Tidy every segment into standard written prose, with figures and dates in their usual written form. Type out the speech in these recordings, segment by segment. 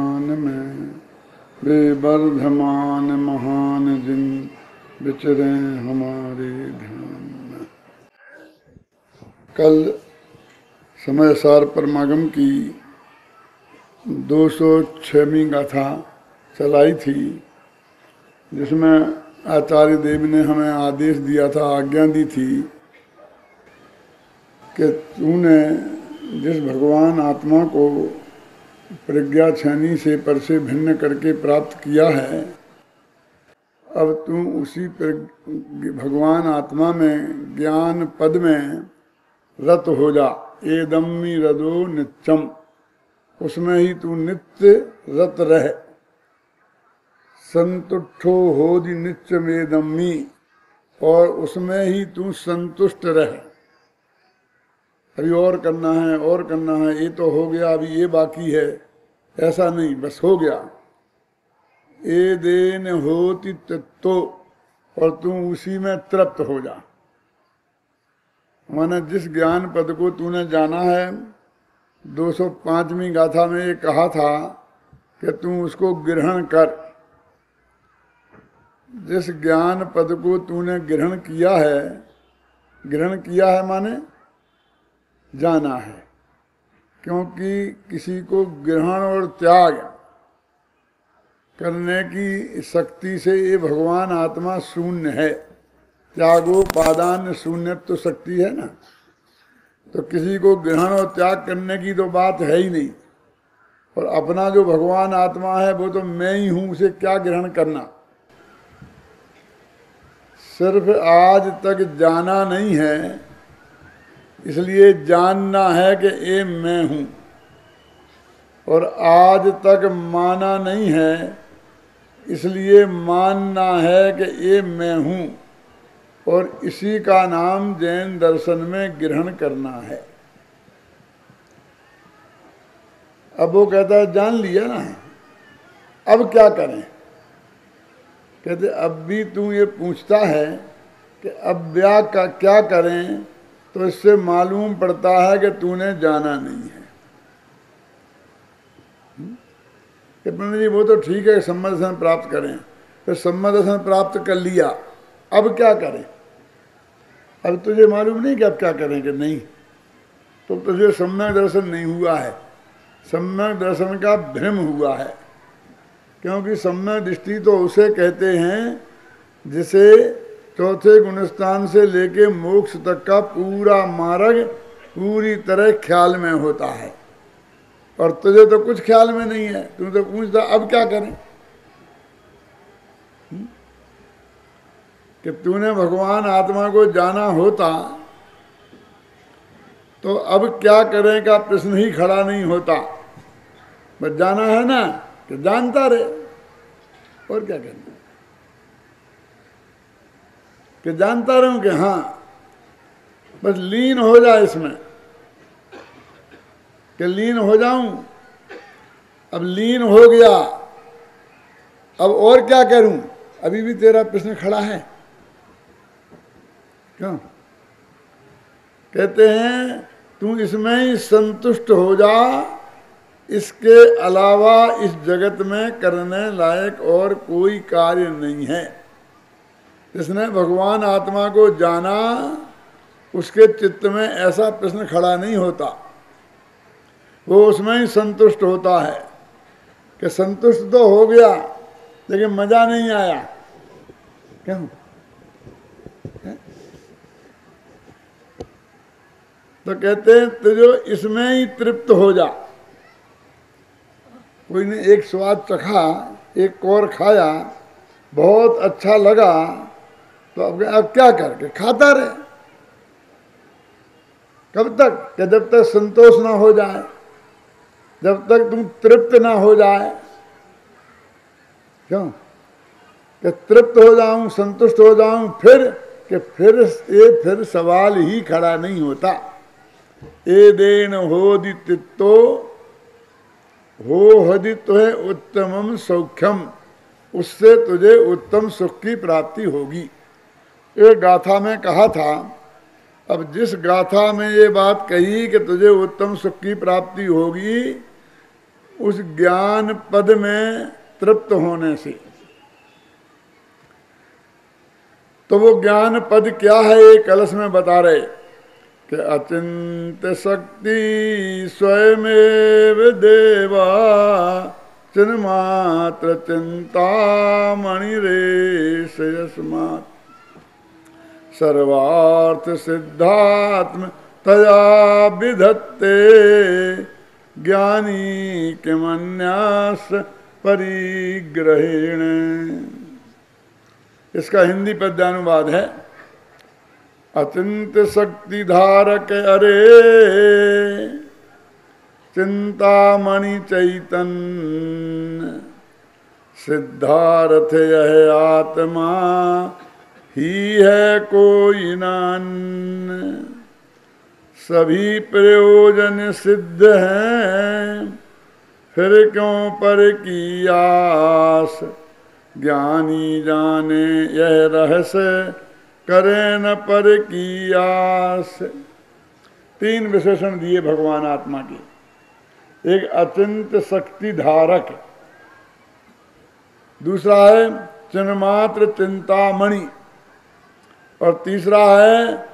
में बेवर्धमान महान दिन विचरे हमारे ध्यान में। कल समय सार परमागम की 206वीं गाथा चलाई थी, जिसमें आचार्य देव ने हमें आदेश दिया था, आज्ञा दी थी कि तूने जिस भगवान आत्मा को प्रज्ञा छानी से पर से भिन्न करके प्राप्त किया है, अब तू उसी भगवान आत्मा में ज्ञान पद में रत हो जा। एदम्मी रदो नित्यम, उसमें ही तू नित्य रत रह। संतुष्टो होदि नित्यमेदम्मी, और उसमें ही तू संतुष्ट रह। अभी और करना है, और करना है, ये तो हो गया, अभी ये बाकी है, ऐसा नहीं, बस हो गया। ए देन होति तत्तो, और तू उसी में तृप्त हो जा। माने जिस ज्ञान पद को तूने जाना है, 205वीं गाथा में ये कहा था कि तू उसको ग्रहण कर। जिस ज्ञान पद को तूने ग्रहण किया है माने जाना है, क्योंकि किसी को ग्रहण और त्याग करने की शक्ति से ये भगवान आत्मा शून्य है। त्यागोपादान शून्य तो शक्ति है ना, तो किसी को ग्रहण और त्याग करने की तो बात है ही नहीं। और अपना जो भगवान आत्मा है वो तो मैं ही हूं, उसे क्या ग्रहण करना। सिर्फ आज तक जाना नहीं है, इसलिए जानना है कि ये मैं हूं। और आज तक माना नहीं है, इसलिए मानना है कि ये मैं हूं। और इसी का नाम जैन दर्शन में ग्रहण करना है। अब वो कहता है जान लिया ना, अब क्या करें। कहते अब भी तू ये पूछता है कि अब क्या करें, तो इससे मालूम पड़ता है कि तूने जाना नहीं है। कि पंडित जी वो तो ठीक है, सम्मत दर्शन प्राप्त करें, फिर सम्मत दर्शन प्राप्त कर लिया, अब क्या करें। अब तुझे मालूम नहीं कि अब क्या करें कि नहीं, तो तुझे सम्यक दर्शन नहीं हुआ है, सम्यक दर्शन का भ्रम हुआ है। क्योंकि सम्यक दृष्टि तो उसे कहते हैं जिसे चौथे गुणस्थान से लेके मोक्ष तक का पूरा मार्ग पूरी तरह ख्याल में होता है। और तुझे तो कुछ ख्याल में नहीं है, तू तो पूछता अब क्या करें। कि तूने भगवान आत्मा को जाना होता तो अब क्या करें का प्रश्न ही खड़ा नहीं होता। बस जाना है ना, कि जानता रहे, और क्या करना। कि जानता रहूं कि हाँ, बस लीन हो जाए इसमें, कि लीन हो जाऊं। अब लीन हो गया, अब और क्या करूं। अभी भी तेरा प्रश्न खड़ा है। क्यों? कहते हैं तू इसमें ही संतुष्ट हो जा, इसके अलावा इस जगत में करने लायक और कोई कार्य नहीं है। जिसने भगवान आत्मा को जाना, उसके चित्त में ऐसा प्रश्न खड़ा नहीं होता, वो उसमें ही संतुष्ट होता है। कि संतुष्ट तो हो गया लेकिन मजा नहीं आया। क्यों? तो कहते हैं तुझे इसमें ही तृप्त हो जा। कोई ने एक स्वाद चखा, एक कौर खाया, बहुत अच्छा लगा, तो अब क्या करके खाता रहे। कब तक? कि जब तक संतोष ना हो जाए, जब तक तुम तृप्त ना हो जाए। क्यों? कि तृप्त हो जाऊं, संतुष्ट हो जाऊं, फिर सवाल ही खड़ा नहीं होता। ए देन होदि तित्तो हो हदि तुहे उत्तमम सौख्यम, उससे तुझे उत्तम सुख की प्राप्ति होगी। एक गाथा में कहा था। अब जिस गाथा में ये बात कही कि तुझे उत्तम सुख की प्राप्ति होगी, उस ज्ञान पद में तृप्त होने से। तो वो ज्ञान पद क्या है, ये कलश में बता रहे कि अचिंत्य शक्ति स्वयमेव देवा चिन्मात्र चिंता मणिरेश यस्मात् सर्वार्थ सिद्धात्म तया विधत्ते ज्ञानी किमन्यास परिग्रहेण। इसका हिंदी पद्यानुवाद है, अचिंत्य शक्ति धारक अरे चिंतामणि चैतन्य सिद्धार्थ यह आत्मा ही है कोई नान्य। सभी प्रयोजन सिद्ध हैं फिर क्यों पर की आस। ज्ञानी जाने यह रहस्य करे न पर की आस। तीन विशेषण दिए भगवान आत्मा के, एक अचिंत्य शक्ति धारक, दूसरा है चिन्मात्र चिंतामणि, और तीसरा है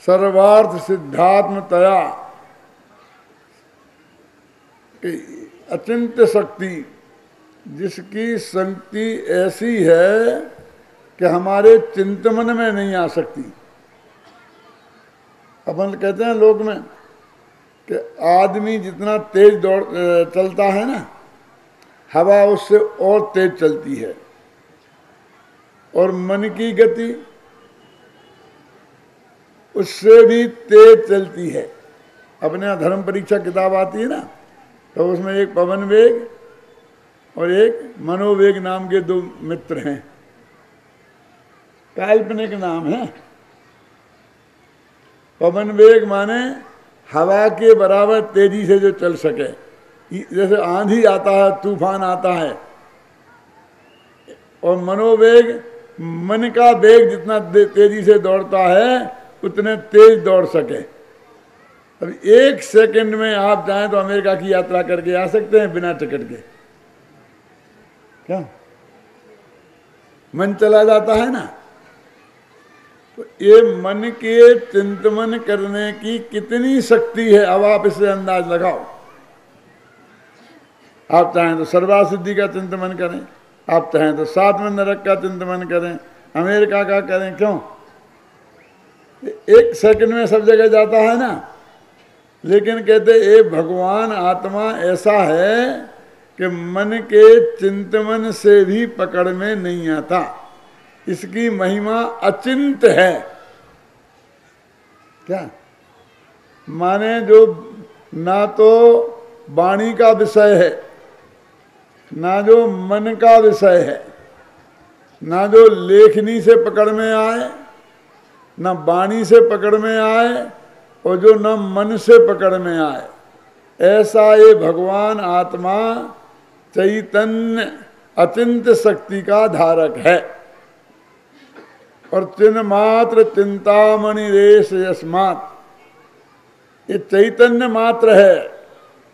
सर्वार्थ सिद्धात्मतया। अचिंत्य शक्ति, जिसकी शक्ति ऐसी है कि हमारे चिंतन में नहीं आ सकती। अपन कहते हैं लोक में कि आदमी जितना तेज दौड़ चलता है ना, हवा उससे और तेज चलती है, और मन की गति उससे भी तेज चलती है। अपने यहाँ धर्म परीक्षा किताब आती है ना, तो उसमें एक पवन वेग और एक मनोवेग नाम के दो मित्र हैं, काल्पनिक नाम है। पवन वेग माने हवा के बराबर तेजी से जो चल सके, जैसे आंधी आता है, तूफान आता है। और मनोवेग, मन का वेग जितना तेजी से दौड़ता है उतने तेज दौड़ सके। अब एक सेकंड में आप चाहें तो अमेरिका की यात्रा करके आ सकते हैं बिना टिकट के, क्या मन चला जाता है ना। तो ये मन के चिंतन करने की कितनी शक्ति है, अब आप इसे अंदाज लगाओ। आप चाहें तो सर्वासिद्धि का चिंतन करें, आप चाहें तो सातवें नरक का चिंतन करें, अमेरिका का करें, क्यों? एक सेकंड में सब जगह जाता है ना। लेकिन कहते ये भगवान आत्मा ऐसा है कि मन के चिंतन से भी पकड़ में नहीं आता। इसकी महिमा अचिंत है। क्या माने, जो ना तो वाणी का विषय है, ना जो मन का विषय है, ना जो लेखनी से पकड़ में आए, ना वाणी से पकड़ में आए, और जो न मन से पकड़ में आए, ऐसा ये भगवान आत्मा चैतन्य अचिंत्य शक्ति का धारक है। और चिन्मात्र चिंतामणि रेश यस्मात्, ये चैतन्य मात्र है,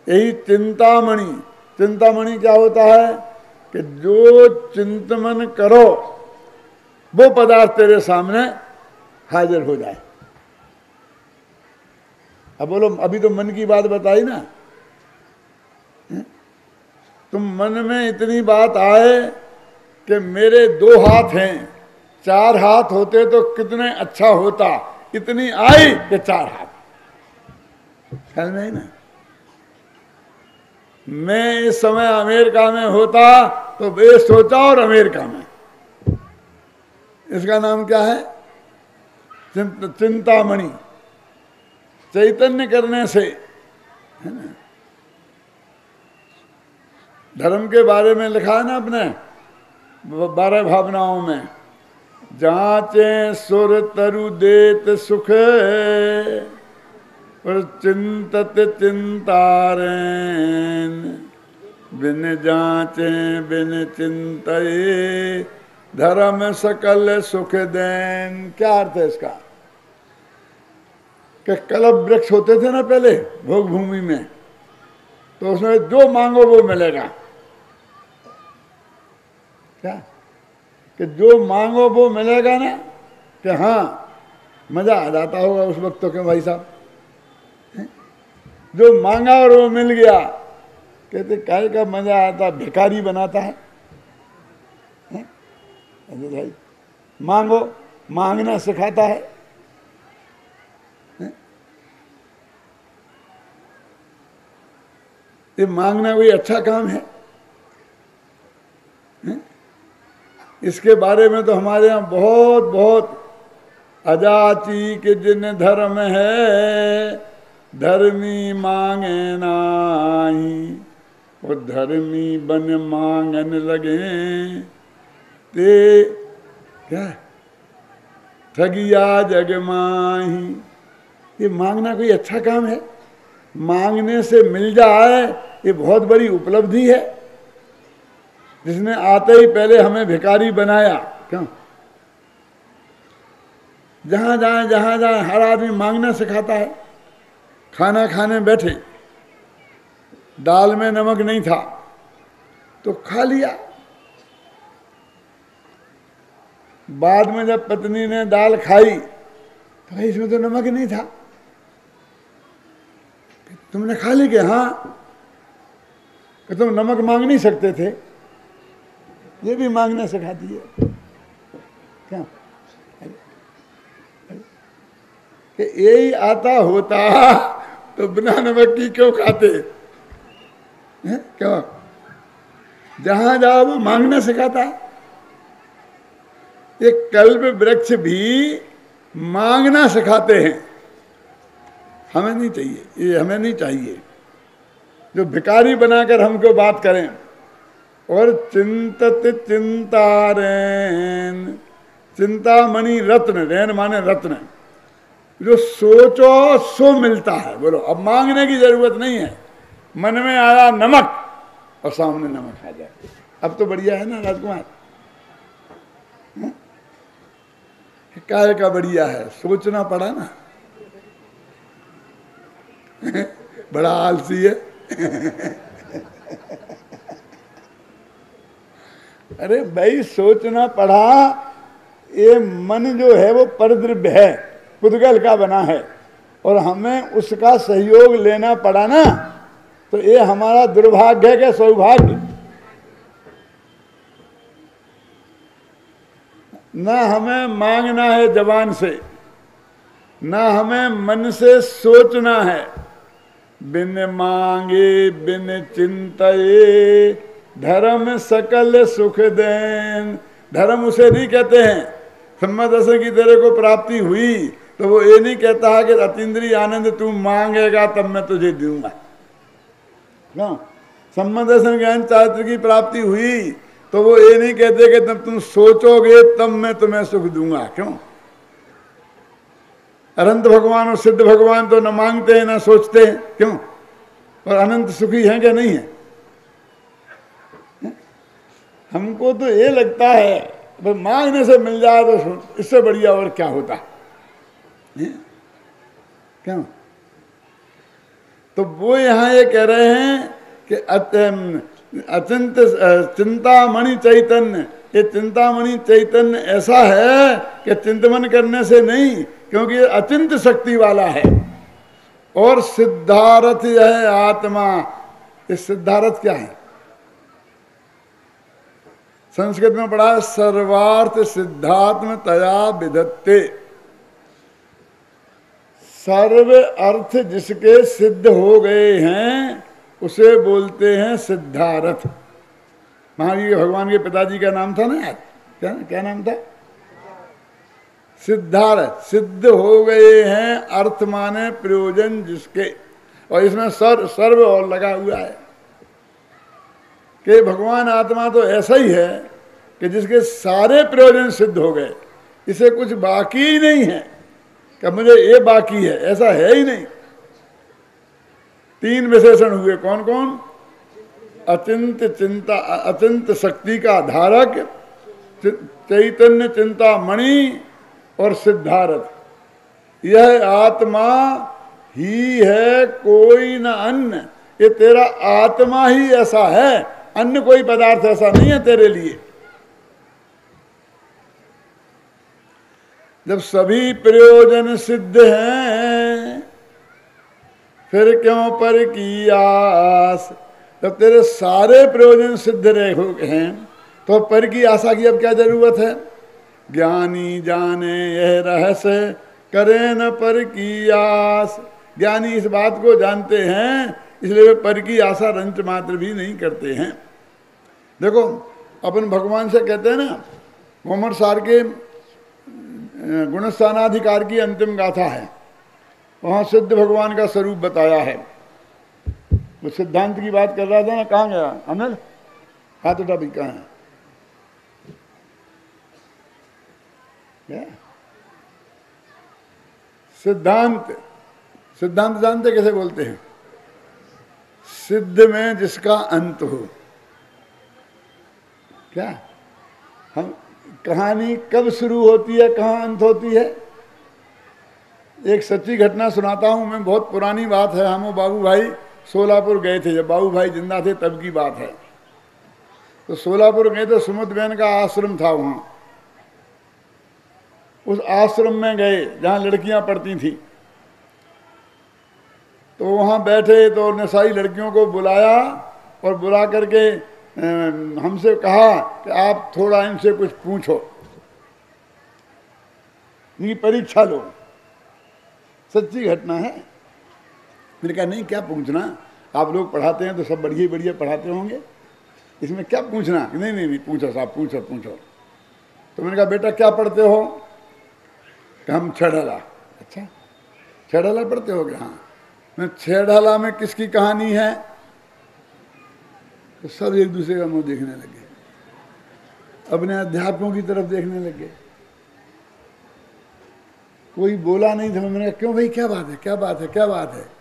यही चिंतामणि। चिंतामणि क्या होता है कि जो चिंतन करो वो पदार्थ तेरे सामने हाजिर हो जाए। अब बोलो, अभी तो मन की बात बताई ना, तुम मन में इतनी बात आए कि मेरे 2 हाथ हैं, 4 हाथ होते तो कितने अच्छा होता, इतनी आई कि 4 हाथ। ख्याल नहीं ना। मैं इस समय अमेरिका में होता तो वे सोचा और अमेरिका में। इसका नाम क्या है? चिंतामणि। चैतन्य करने से, है ना। धर्म के बारे में लिखा है ना अपने 12 भावनाओं में, जांचे सुर तरु देत सुख और चिंतत चिंतारें, बिन जांचे बिन चिंतये धर्म सकल सुख देन। क्या अर्थ है इसका? कि कल्प वृक्ष होते थे ना पहले भोग भूमि में, तो उसमें जो मांगो वो मिलेगा। क्या कि जो मांगो वो मिलेगा ना, कि हाँ मजा आ जाता होगा उस वक्त तो, क्यों भाई साहब, जो मांगा और वो मिल गया, कहते काय का मजा आता, भिखारी बनाता है। अरे भाई मांगो, मांगना सिखाता है। ये मांगना कोई अच्छा काम है? इसके बारे में तो हमारे यहाँ बहुत बहुत, अजाची के जिन धर्म है, धर्मी मांगे नाही, वो धर्मी बन मांगन लगे, ते क्या ठगिया जग माही। ये मांगना कोई अच्छा काम है? मांगने से मिल जाए ये बहुत बड़ी उपलब्धि है। जिसने आते ही पहले हमें भिखारी बनाया, क्यों? जहां जाए हर आदमी मांगना सिखाता है। खाना खाने बैठे, दाल में नमक नहीं था तो खा लिया, बाद में जब पत्नी ने दाल खाई तो भाई इसमें तो नमक नहीं था, तुमने खा ली? क्या? हाँ। कि तुम नमक मांग नहीं सकते थे? ये भी मांगना सिखाती है। क्या कि यही आता होता तो बिना नमक की क्यों खाते? क्यों? जहां जाओ वो मांगना सिखाता है। ये कल्प वृक्ष भी मांगना सिखाते हैं। हमें नहीं चाहिए, ये हमें नहीं चाहिए जो भिखारी बनाकर हमको बात करें। और चिंतत चिंतारेन, चिंतामणि रत्न, रैन माने रत्न, जो सोचो सो मिलता है। बोलो, अब मांगने की जरूरत नहीं है। मन में आया नमक और सामने नमक आ जाए, अब तो बढ़िया है ना राजकुमार? काय का बढ़िया है? सोचना पड़ा ना। बड़ा आलसी है। अरे भाई सोचना पड़ा। ये मन जो है वो परद्रव्य है, पुद्गल का बना है, और हमें उसका सहयोग लेना पड़ा ना, तो ये हमारा दुर्भाग्य है क्या सौभाग्य? ना हमें मांगना है जबान से, ना हमें मन से सोचना है। बिन मांगे बिन चिंतये, धर्म सकल सुख देन। धर्म उसे नहीं कहते हैं, सम्मत दर्शन की तेरे को प्राप्ति हुई तो वो ये नहीं कहता है कि अतीन्द्रिय आनंद तू मांगेगा तब मैं तुझे दूंगा। क्यों? सम्मत दर्शन ज्ञान चारित्र की प्राप्ति हुई तो वो ये नहीं कहते कि तब तुम सोचोगे तब मैं तुम्हें सुख दूंगा। क्यों? अनंत भगवान और सिद्ध भगवान तो न मांगते हैं न सोचते हैं। क्यों? और अनंत सुखी हैं क्या नहीं है? हमको तो ये लगता है तो मांगने से मिल जाए तो इससे बढ़िया और क्या होता है? क्यों? तो वो यहाँ ये कह रहे हैं कि अचिंत चिंतामणि चैतन्य, ये चिंतामणि चैतन्य ऐसा है कि चिंतन करने से नहीं, क्योंकि ये अचिंत शक्ति वाला है। और सिद्धार्थ है आत्मा। ये सिद्धार्थ क्या है? संस्कृत में पढ़ा है, सर्वार्थ सिद्धात्म तया विधत्ते। सर्व अर्थ जिसके सिद्ध हो गए हैं उसे बोलते हैं सिद्धार्थ। महावीर के भगवान के पिताजी का नाम था ना यार, क्या नाम था? सिद्धार्थ। सिद्ध हो गए हैं, अर्थ माने प्रयोजन जिसके, और इसमें सर्व और लगा हुआ है कि भगवान आत्मा तो ऐसा ही है कि जिसके सारे प्रयोजन सिद्ध हो गए, इसे कुछ बाकी ही नहीं है कि मुझे ये बाकी है, ऐसा है ही नहीं। तीन विशेषण हुए, कौन कौन? अचिंत चिंता, अचिंत शक्ति का धारक, चैतन्य चिंतामणि और सिद्धार्थ। यह आत्मा ही है, कोई न अन्य। ये तेरा आत्मा ही ऐसा है, अन्य कोई पदार्थ ऐसा नहीं है तेरे लिए। जब सभी प्रयोजन सिद्ध हैं फिर क्यों पर की आस। जब तेरे सारे प्रयोजन सिद्ध रहे हैं तो पर की आशा की अब क्या जरूरत है। ज्ञानी जाने यह रहस्य करे न पर की आस। ज्ञानी इस बात को जानते हैं इसलिए वे पर की आशा रंच मात्र भी नहीं करते हैं। देखो अपन भगवान से कहते हैं ना, मोहम्मद सार के गुणस्थानाधिकार की अंतिम गाथा है, वहाँ सिद्ध भगवान का स्वरूप बताया है। वो सिद्धांत की बात कर रहा था ना, कहाँ गया अनिल, हाथ उठा भी, कहाँ है क्या? सिद्धांत, सिद्धांत जानते कैसे बोलते हैं, सिद्ध में जिसका अंत हो। क्या हम कहानी कब शुरू होती है कहाँ अंत होती है। एक सच्ची घटना सुनाता हूँ मैं, बहुत पुरानी बात है। हम और बाबू भाई सोलापुर गए थे, जब बाबू भाई जिंदा थे तब की बात है। तो सोलापुर गए तो सुमत बहन का आश्रम था वहाँ, उस आश्रम में गए जहाँ लड़कियाँ पढ़ती थी। तो वहाँ बैठे तो उन्होंने सारी लड़कियों को बुलाया और बुला करके हमसे कहा कि आप थोड़ा इनसे कुछ पूछो, इनकी परीक्षा लो। सच्ची घटना है। मैंने कहा नहीं, क्या पूछना, आप लोग पढ़ाते हैं तो सब बढ़िया बढ़िया पढ़ाते होंगे, इसमें क्या पूछना। नहीं नहीं नहीं, पूछो साहब, पूछो पूछो। तो मैंने कहा बेटा क्या पढ़ते हो, कि हम छड़ाला। अच्छा छड़ाला पढ़ते हो क्या? हाँ। मैं छड़ाला में किसकी कहानी है? तो सब एक दूसरे का मुंह देखने लगे, अपने अध्यापकों की तरफ देखने लगे। कोई बोला नहीं था। मैंने कहा क्यों भाई, क्या बात है, क्या बात है, क्या बात है।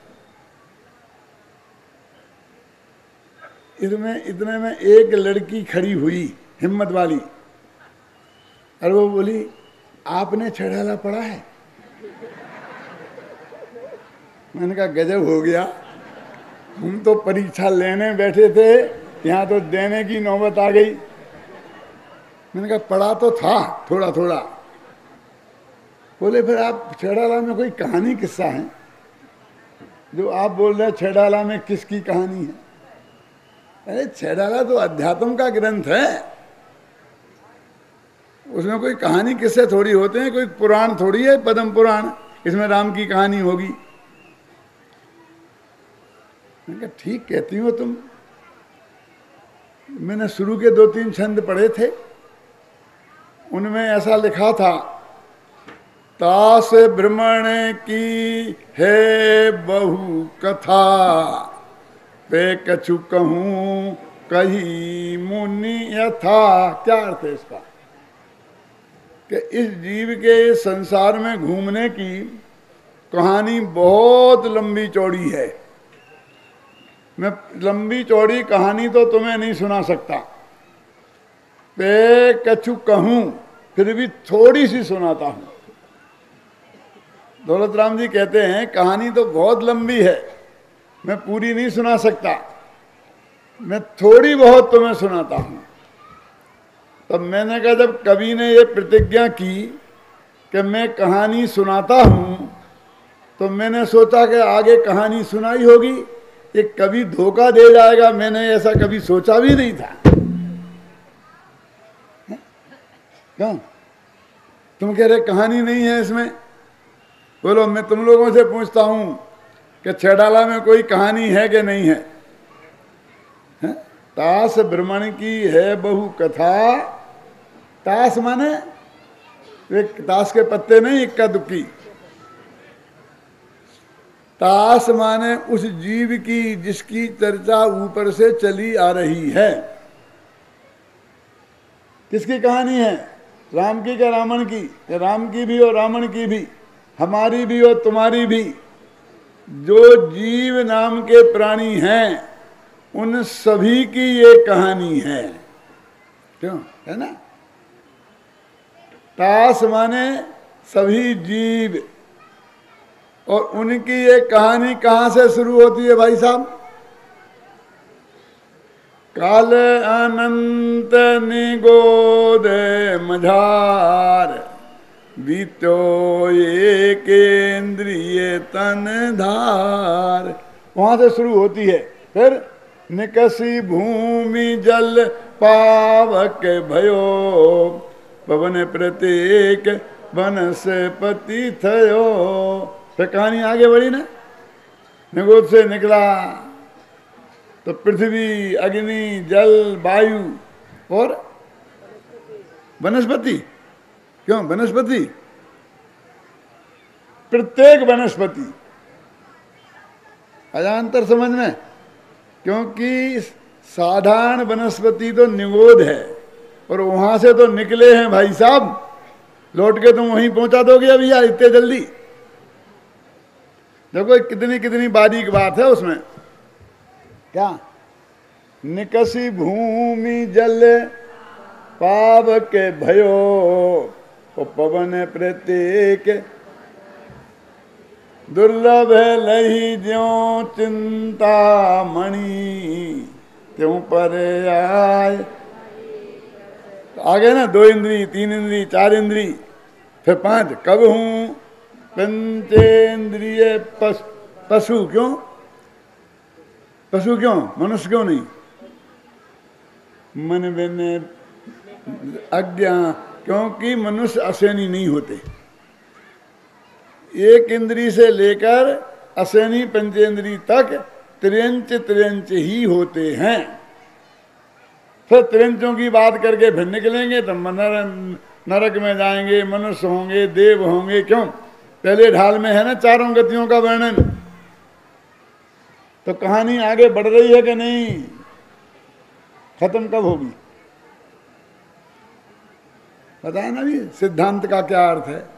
इतने में एक लड़की खड़ी हुई हिम्मत वाली, और वो बोली आपने छड़ाला पढ़ा है? मैंने कहा गजब हो गया, हम तो परीक्षा लेने बैठे थे, यहाँ तो देने की नौबत आ गई। मैंने कहा पढ़ा तो था थोड़ा थोड़ा। बोले फिर आप छड़ाला में कोई कहानी किस्सा है जो आप बोल रहे हैं छड़ाला में किसकी कहानी है? अरे छड़ाला तो अध्यात्म का ग्रंथ है, उसमें कोई कहानी किस्से थोड़ी होते हैं, कोई पुराण थोड़ी है पद्म पुराण, इसमें राम की कहानी होगी। मैंने कहा ठीक कहती हो तुम। मैंने शुरू के 2-3 छंद पढ़े थे, उनमें ऐसा लिखा था, तास भ्रमण की है बहु कथा, पे कछु कहूं कही मुनि यथा। क्या अर्थ है इसका? कि इस जीव के संसार में घूमने की कहानी बहुत लंबी चौड़ी है। मैं लंबी चौड़ी कहानी तो तुम्हें नहीं सुना सकता, पे कछु कहूं फिर भी थोड़ी सी सुनाता हूं। दौलत राम जी कहते हैं कहानी तो बहुत लंबी है, मैं पूरी नहीं सुना सकता, मैं थोड़ी बहुत तुम्हें सुनाता हूं। तब मैंने कहा जब कवि ने ये प्रतिज्ञा की कि मैं कहानी सुनाता हूं, तो मैंने सोचा कि आगे कहानी सुनाई होगी, एक कवि धोखा दे जाएगा, मैंने ऐसा कभी सोचा भी नहीं था। क्यों तुम कह रहे कहानी नहीं है इसमें? बोलो मैं तुम लोगों से पूछता हूं कि छड़ाला में कोई कहानी है कि नहीं है? तास भ्रमण की है बहु कथा। तास माने एक ताश के पत्ते नहीं, इक्का दुक्की। तास माने उस जीव की जिसकी चर्चा ऊपर से चली आ रही है। किसकी कहानी है? राम की क्या रावण की? राम की भी और रावण की भी, हमारी भी और तुम्हारी भी। जो जीव नाम के प्राणी हैं उन सभी की ये कहानी है। क्यों है ना? तास माने सभी जीव, और उनकी ये कहानी कहाँ से शुरू होती है भाई साहब? काल अनंत निगोद मझार, बीतो एक इंद्रिय तन धार। वहां से शुरू होती है। फिर निकसी भूमि जल पावक भयो, पवन प्रत्येक वनस्पति थयो। फिर कहानी आगे बढ़ी ना, निगोद से निकला तो पृथ्वी, अग्नि, जल, वायु और वनस्पति। क्यों वनस्पति? प्रत्येक वनस्पति। अजांतर समझ में? क्योंकि साधारण वनस्पति तो निगोद है, और वहां से तो निकले हैं भाई साहब, लौट के तुम वहीं पहुंचा दोगे अभी यार इतने जल्दी? देखो कितनी कितनी बारीक बात है उसमें। क्या? निकसी भूमि जल पावक भयो, ओ पवन प्रत्येक दुर्लभ लही ज्यों चिंता मणि, त्यों पर आय। आगे ना 2 इंद्री, 3 इंद्री, 4 इंद्री, फिर 5। कब हूं पंचेंद्रिय पशु। क्यों पशु? क्यों मनुष्य क्यों नहीं? मन बिन अज्ञा, क्योंकि मनुष्य अशेनी नहीं होते। एक इंद्री से लेकर अशेनी पंचेंद्री तक त्रियंच ही होते हैं। फिर त्रियंचों की बात करके फिर निकलेंगे तो नरक में जाएंगे, मनुष्य होंगे, देव होंगे। क्यों? पहले ढाल में है ना चारों गतियों का वर्णन। तो कहानी आगे बढ़ रही है कि नहीं? खत्म कब होगी? बताए ना भी सिद्धांत का क्या अर्थ है।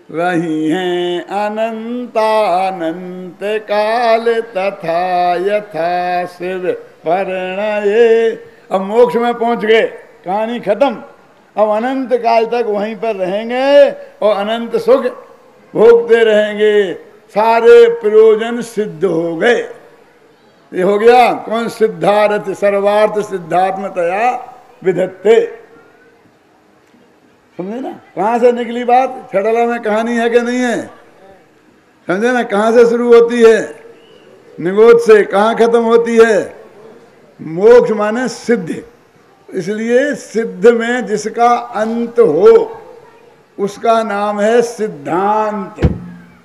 वही हैं अनंतानंत काल तथा यथा शिव परिणये। अब मोक्ष में पहुंच गए, कहानी खत्म। अब अनंत काल तक वहीं पर रहेंगे और अनंत सुख भोगते रहेंगे। सारे प्रयोजन सिद्ध हो गए। ये हो गया कौन? सिद्धार्थ सर्वार्थ सिद्धात्मतया विधत्ते। समझे ना? कहां से निकली बात? छड़ला में कहानी है कि नहीं है? समझे ना? कहां से शुरू होती है? निगोद से। कहां खत्म होती है? मोक्ष माने सिद्ध। इसलिए सिद्ध में जिसका अंत हो उसका नाम है सिद्धांत।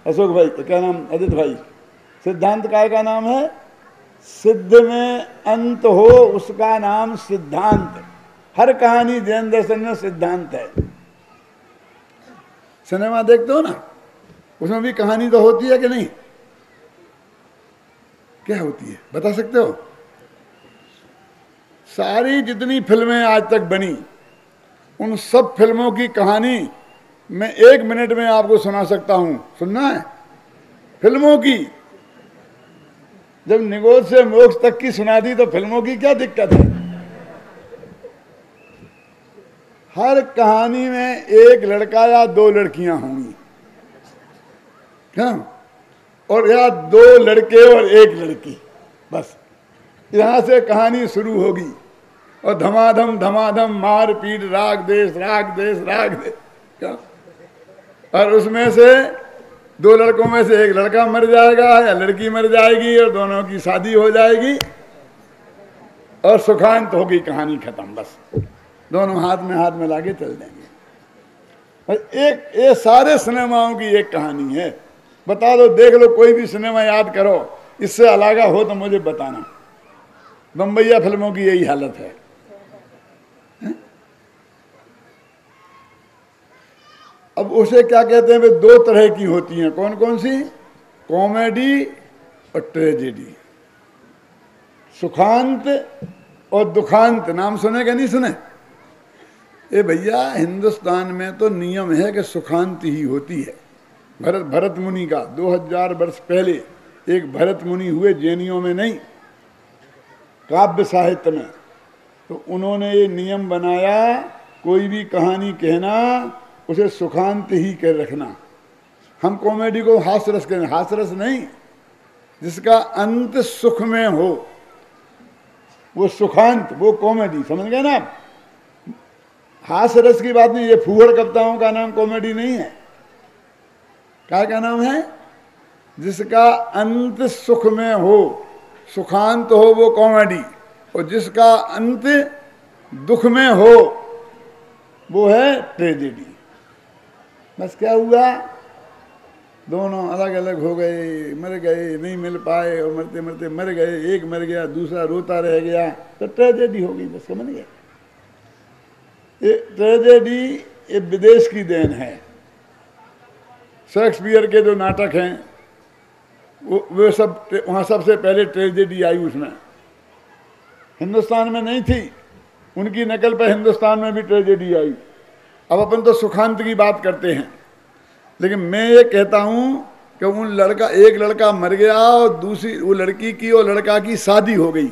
अशोक भाई क्या नाम? अदित भाई। सिद्धांत काय का नाम है? सिद्ध में अंत हो उसका नाम सिद्धांत। हर कहानी जैन दर्शन में सिद्धांत है। सिनेमा देखते हो ना, उसमें भी कहानी तो होती है कि नहीं? क्या होती है बता सकते हो? सारी जितनी फिल्में आज तक बनी, उन सब फिल्मों की कहानी मैं 1 मिनट में आपको सुना सकता हूं। सुनना है? फिल्मों की। जब निगोद से मोक्ष तक की सुना दी तो फिल्मों की क्या दिक्कत है? हर कहानी में एक लड़का या 2 लड़कियां होंगी, हाँ? और या 2 लड़के और 1 लड़की, बस यहां से कहानी शुरू होगी। और धमाधम धमाधम मार पीट, राग देश राग देश राग देश, क्या? और उसमें से 2 लड़कों में से 1 लड़का मर जाएगा या लड़की मर जाएगी और दोनों की शादी हो जाएगी और सुखांत होगी, कहानी खत्म। बस दोनों हाथ में हाथ मिला के चल देंगे। एक ये सारे सिनेमाओं की एक कहानी है। बता दो, देख लो, कोई भी सिनेमा याद करो, इससे अलग हो तो मुझे बताना। बम्बैया फिल्मों की यही हालत है। अब उसे क्या कहते हैं? वे 2 तरह की होती हैं। कौन कौन सी? कॉमेडी और ट्रेजेडी। सुखांत और दुखांत। नाम सुने क्या नहीं सुने? ए भैया, हिंदुस्तान में तो नियम है कि सुखांत ही होती है। भरत मुनि का 2000 वर्ष पहले एक भरत मुनि हुए, जैनियों में नहीं, काव्य साहित्य में। तो उन्होंने ये नियम बनाया, कोई भी कहानी कहना उसे सुखांत ही कर रखना। हम कॉमेडी को हास्यरस कहें, हास्यरस नहीं, जिसका अंत सुख में हो। वो सुखांत, वो कॉमेडी, समझ गए ना। हास्य रस की बात नहीं, ये फूहड़ कविताओं का नाम कॉमेडी नहीं है। क्या नाम है? जिसका अंत सुख में हो, सुखांत हो, वो कॉमेडी, और जिसका अंत दुख में हो वो है ट्रेजेडी। बस क्या हुआ, दोनों अलग अलग हो गए, मर गए, नहीं मिल पाए, और मरते मरते मर गए, एक मर गया, दूसरा रोता रह गया, तो ट्रेजेडी हो गई। बस समझ गए। ये ट्रेजेडी ये विदेश की देन है। शेक्सपियर के जो नाटक हैं वो सब वहाँ सबसे पहले ट्रेजेडी आई, उसमें हिंदुस्तान में नहीं थी। उनकी नकल पर हिंदुस्तान में भी ट्रेजेडी आई। अब अपन तो सुखांत की बात करते हैं, लेकिन मैं ये कहता हूँ कि एक लड़का मर गया और दूसरी वो लड़की की और लड़का की शादी हो गई,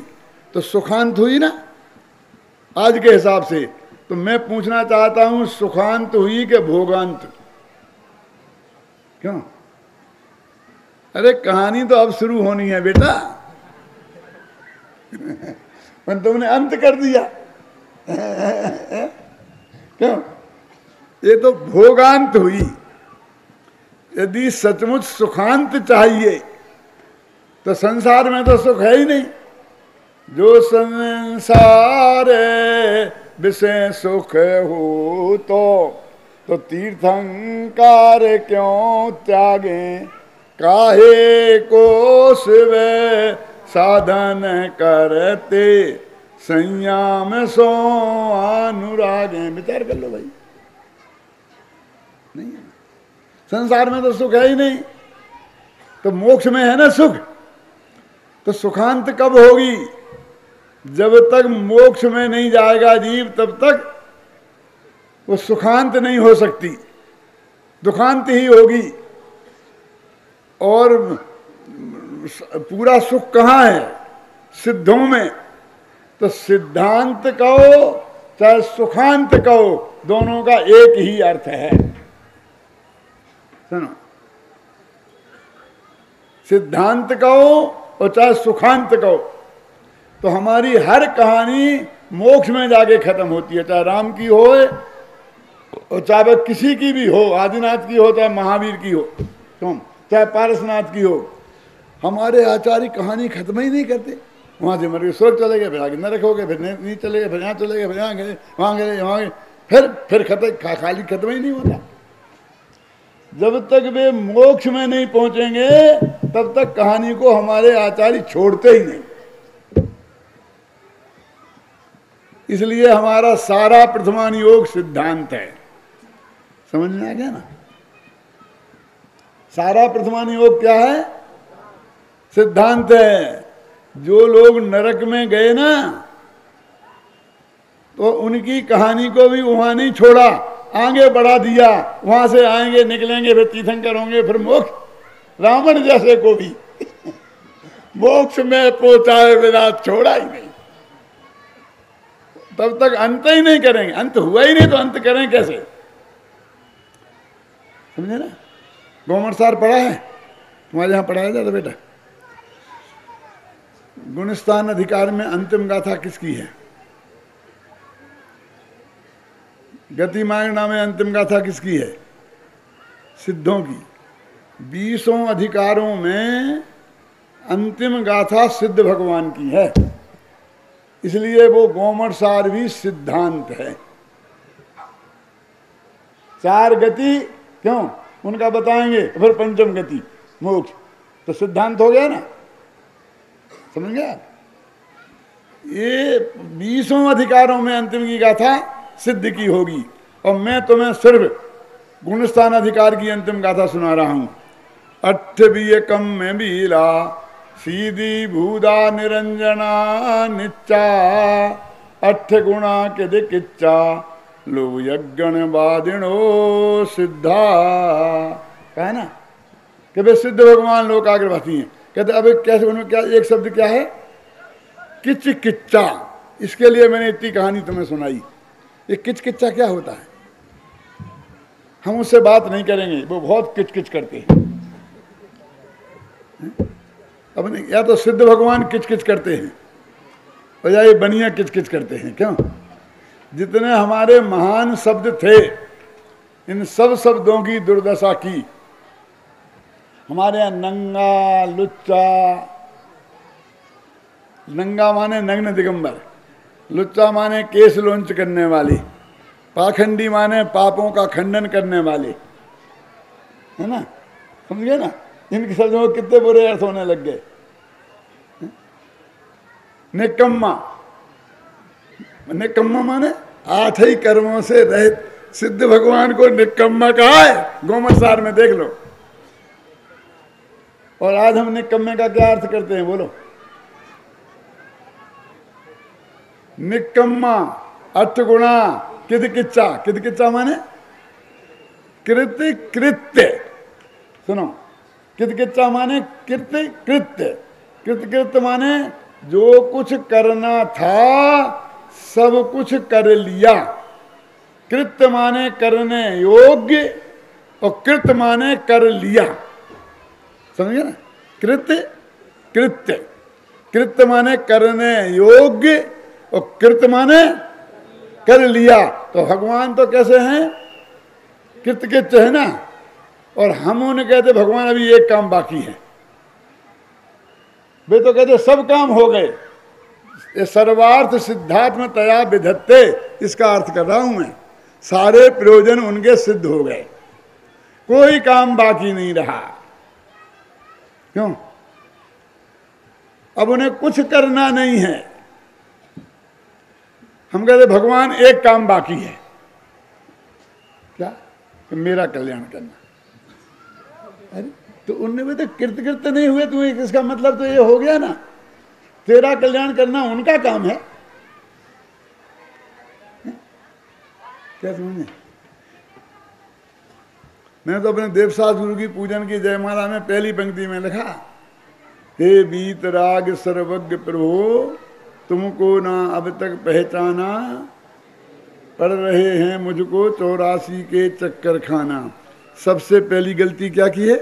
तो सुखांत हुई ना आज के हिसाब से। तो मैं पूछना चाहता हूँ, सुखांत हुई कि भोगांत? क्यों? अरे कहानी तो अब शुरू होनी है बेटा, पर तुमने अंत कर दिया। क्यों? ये तो भोगांत हुई। यदि सचमुच सुखांत चाहिए तो संसार में तो सुख है ही नहीं। जो संसार विषय सुख हो तो तीर्थंकार क्यों त्यागे, काहे को शिव साधन करते, संयम सो अनुरागे। विचार कर लो भाई, नहीं है संसार में तो सुख है ही नहीं, तो मोक्ष में है ना सुख। तो सुखांत कब होगी? जब तक मोक्ष में नहीं जाएगा जीव, तब तक वो सुखांत नहीं हो सकती, दुखांत ही होगी। और पूरा सुख कहाँ है? सिद्धों में। तो सिद्धांत कहो चाहे सुखांत कहो, दोनों का एक ही अर्थ है। सुनो, सिद्धांत कहो और चाहे सुखांत कहो, तो हमारी हर कहानी मोक्ष में जाके खत्म होती है। चाहे राम की हो और चाहे किसी की भी हो, आदिनाथ की हो चाहे महावीर की हो, तुम चाहे पारसनाथ की हो, हमारे आचार्य कहानी खत्म ही नहीं करते। वहां से मर गए, स्वर्ग चले गए, फिर आगे न रखोगे, फिर नहीं चले गए, फिर यहाँ चले गए, फिर यहाँ गए, वहां गए, वहां गए, फिर खत्म, खाली खत्म ही नहीं होता। जब तक वे मोक्ष में नहीं पहुंचेंगे तब तक कहानी को हमारे आचार्य छोड़ते ही नहीं। इसलिए हमारा सारा प्रथमान योग सिद्धांत है। समझ में आ गया ना? सारा प्रथमान योग क्या है? सिद्धांत है। जो लोग नरक में गए ना, तो उनकी कहानी को भी वहां नहीं छोड़ा, आगे बढ़ा दिया। वहां से आएंगे, निकलेंगे, फिर तीर्थंकर होंगे, फिर मोक्ष। रावण जैसे को भी मोक्ष में पहुंचाए बिना छोड़ा ही नहीं। तब तक अंत ही नहीं करेंगे। अंत हुआ ही नहीं तो अंत करें कैसे? समझे ना? गोमरसार पढ़ा है तुम्हारे यहां? पढ़ाया जाता बेटा? गुणस्थान अधिकार में अंतिम गाथा किसकी है? गतिमागना में अंतिम गाथा किसकी है? सिद्धों की। 20 अधिकारों में अंतिम गाथा सिद्ध भगवान की है, इसलिए वो गोमरसार भी सिद्धांत है। 4 गति क्यों उनका बताएंगे, फिर पंचम गति मोक्ष, तो सिद्धांत हो गया ना। समझ गया? ये 20 अधिकारों में अंतिम की गाथा सिद्ध की होगी, और मैं तुम्हें सिर्फ गुणस्थान अधिकार की अंतिम गाथा सुना रहा हूं। 8 कम में बीला सीधी भूदा निरंजना निच्चा, 8 गुणा के दिक्चा लो यज्ञ बादिणो सिद्धा। कहा ना कि वे सिद्ध भगवान लोग आग्रवासी हैं। कहते अब कैसे, उनमें क्या एक शब्द क्या है? किच किच्चा। इसके लिए मैंने इतनी कहानी तुम्हें सुनाई। ये किच किच्चा क्या होता है? हम उससे बात नहीं करेंगे, वो बहुत किच किच करते हैं। अब नहीं, या तो सिद्ध भगवान किच किच करते हैं, और या ये बनिया किचकिच करते हैं क्यों? जितने हमारे महान शब्द थे, इन सब शब्दों की दुर्दशा की। हमारे यहाँ नंगा, लुच्चा, नंगा माने नग्न दिगंबर, लुच्चा माने केस लोंच करने वाली, पाखंडी माने पापों का खंडन करने वाले, है ना? समझे ना? इनके शब्दों में कितने बुरे अर्थ होने लग गए। निकम्मा, निकम्मा माने 8 ही कर्मों से रहित। सिद्ध भगवान को निकम्मा कहा है, गोमतसार में देख लो। और आज हम निकम्मे का क्या अर्थ करते हैं बोलो? निकम्मा, अष्टगुणा, किदकिच्चा। किदकिच्चा माने कृत्य कृत्य। सुनो, किदकिच्चा माने कृत्य कृत्य। कृत्य कृत्य माने जो कुछ करना था सब कुछ कर लिया। कृत्य माने करने योग्य और कृत्य माने कर लिया। समझे ना? कृत्य कृत्य, कृत्य माने करने योग्य और कृत्य माने कर लिया। तो भगवान तो कैसे हैं? कृतकृत्य है ना। और हम उन्हें कहते भगवान अभी एक काम बाकी है। वे तो कहते सब काम हो गए। ये सर्वार्थ सिद्धात्म तया विधत्ते, इसका अर्थ कर रहा हूं मैं। सारे प्रयोजन उनके सिद्ध हो गए, कोई काम बाकी नहीं रहा। क्यों? अब उन्हें कुछ करना नहीं है। हम कहते भगवान एक काम बाकी है, क्या? कि मेरा कल्याण करना। अरे तो उनने भी तो कृतकृत्य नहीं हुए, तो इसका मतलब तो ये हो गया ना, तेरा कल्याण करना उनका काम है। क्या समझे? मैंने तो अपने देवसास गुरु की पूजन की जयमाला में पहली पंक्ति में लिखा, हे वीतराग सर्वज्ञ प्रभु, तुमको ना अब तक पहचाना, पड़ रहे हैं मुझको 84 के चक्कर खाना। सबसे पहली गलती क्या की है?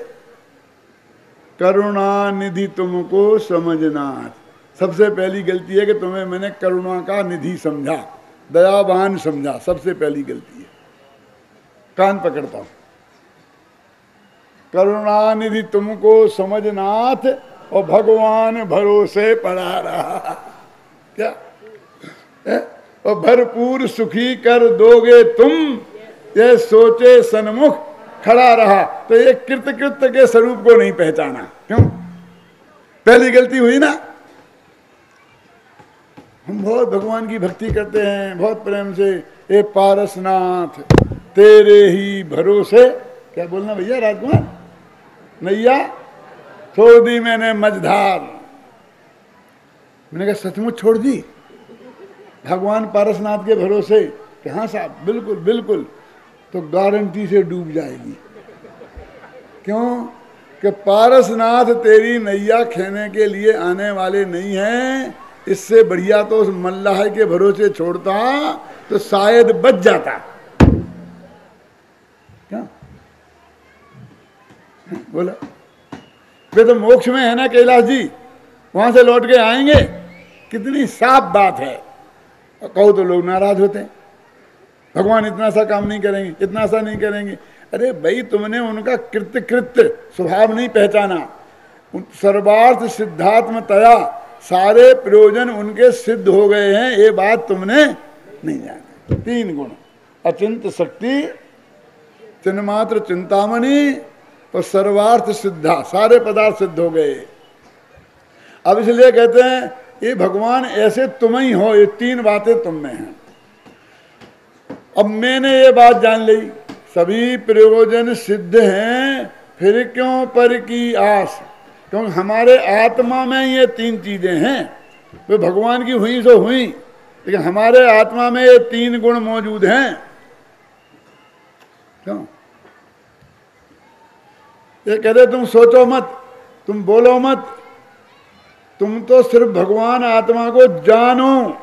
करुणा निधि तुमको समझना। सबसे पहली गलती है कि तुम्हें मैंने करुणा का निधि समझा, दयावान समझा। सबसे पहली गलती है। कान पकड़ता हूं। करुणा निधि तुमको समझनाथ और भगवान भरोसे पड़ा रहा। क्या? और भरपूर सुखी कर दोगे तुम, ये सोचे सन्मुख खड़ा रहा। तो ये कृतकृत्य के स्वरूप को नहीं पहचाना। क्यों? पहली गलती हुई ना। हम बहुत भगवान की भक्ति करते हैं, बहुत प्रेम से, ए पारसनाथ तेरे ही भरोसे। क्या बोलना भैया राजकुमार? नैया छोड़ दी मैंने मझधार। मैंने कहा सचमुच छोड़ दी? भगवान पारसनाथ के भरोसे? कि हाँ साहब बिल्कुल बिल्कुल। तो गारंटी से डूब जाएगी। क्यों? कि पारसनाथ तेरी नैया खेने के लिए आने वाले नहीं हैं। इससे बढ़िया तो उस मल्लाह के भरोसे छोड़ता तो शायद बच जाता। क्या बोला? वे तो मोक्ष में है ना कैलाश जी, वहां से लौट के आएंगे। कितनी साफ बात है। कहो तो लोग नाराज होते हैं, भगवान इतना सा काम नहीं करेंगे, इतना सा नहीं करेंगे। अरे भाई तुमने उनका कृत्य कृत्य स्वभाव नहीं पहचाना। सर्वार्थ सिद्धात्म तया, सारे प्रयोजन उनके सिद्ध हो गए हैं, ये बात तुमने नहीं जानी। 3 गुण, अचिंत शक्ति, चिन्मात्र चिंतामणि और सर्वार्थ सिद्धा, सारे पदार्थ सिद्ध हो गए। अब इसलिए कहते हैं ये भगवान ऐसे तुम ही हो, ये 3 बातें तुम में हैं। अब मैंने ये बात जान ली, सभी प्रयोजन सिद्ध हैं, फिर क्यों पर की आस? क्योंकि हमारे आत्मा में ये 3 चीजें हैं। वे भगवान की हुई सो हुई, लेकिन हमारे आत्मा में ये 3 गुण मौजूद हैं। क्यों? ये कहते तुम सोचो मत, तुम बोलो मत, तुम तो सिर्फ भगवान आत्मा को जानो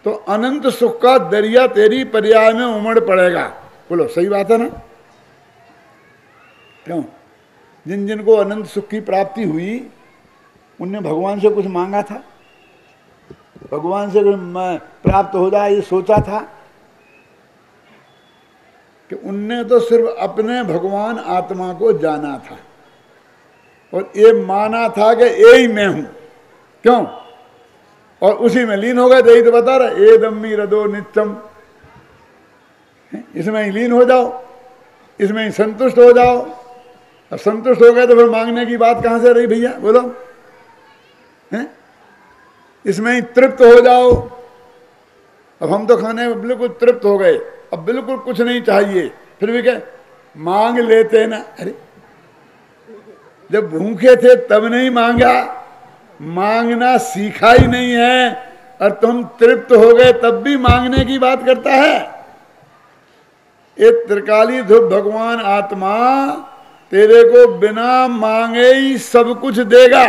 तो अनंत सुख का दरिया तेरी पर्याय में उमड़ पड़ेगा। बोलो सही बात है ना? क्यों? जिन जिन को अनंत सुख की प्राप्ति हुई उनने भगवान से कुछ मांगा था? भगवान से मैं प्राप्त हो जाए ये सोचा था कि उनने तो सिर्फ अपने भगवान आत्मा को जाना था और ये माना था कि ये ही मैं हूं। क्यों? और उसी में लीन हो गए। यही तो बता रहा, ए दम्मी रदो नित्यम, इसमें ही लीन हो जाओ, इसमें ही संतुष्ट हो जाओ। अब संतुष्ट हो गए तो फिर मांगने की बात कहां से रही भैया, बोलो? हैं? इसमें ही तृप्त हो जाओ। अब हम तो खाने में बिल्कुल तृप्त हो गए, अब बिल्कुल कुछ नहीं चाहिए, फिर भी क्या मांग लेते ना। अरे जब भूखे थे तब नहीं मांगा, मांगना सीखा ही नहीं है, और तुम तृप्त हो गए तब भी मांगने की बात करता है। ये त्रिकाली ध्रुव भगवान आत्मा तेरे को बिना मांगे ही सब कुछ देगा।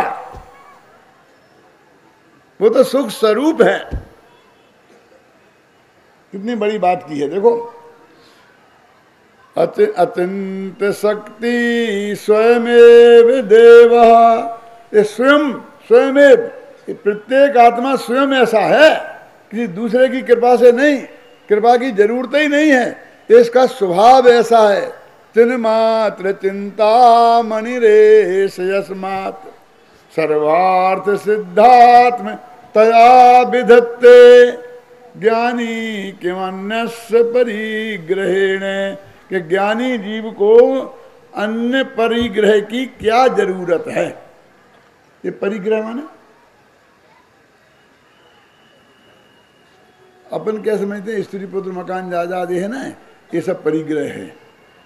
वो तो सुख स्वरूप है। कितनी बड़ी बात की है देखो। अचिंत शक्ति स्वयमेव देव, ये स्वयं स्वयमेव, प्रत्येक आत्मा स्वयं ऐसा है, किसी दूसरे की कृपा से नहीं, कृपा की जरूरत ही नहीं है, इसका स्वभाव ऐसा है। चिन्मात्र चिंता मणिरेश यस्मात् सर्वार्थ सिद्धात्म तया विधत्ते ज्ञानी किमन्यस्य परिग्रहेण, कि ज्ञानी जीव को अन्य परिग्रह की क्या जरूरत है। ये परिग्रह माने अपन क्या समझते हैं, स्त्री पुत्र मकान जायदाद है ना, ये सब परिग्रह है।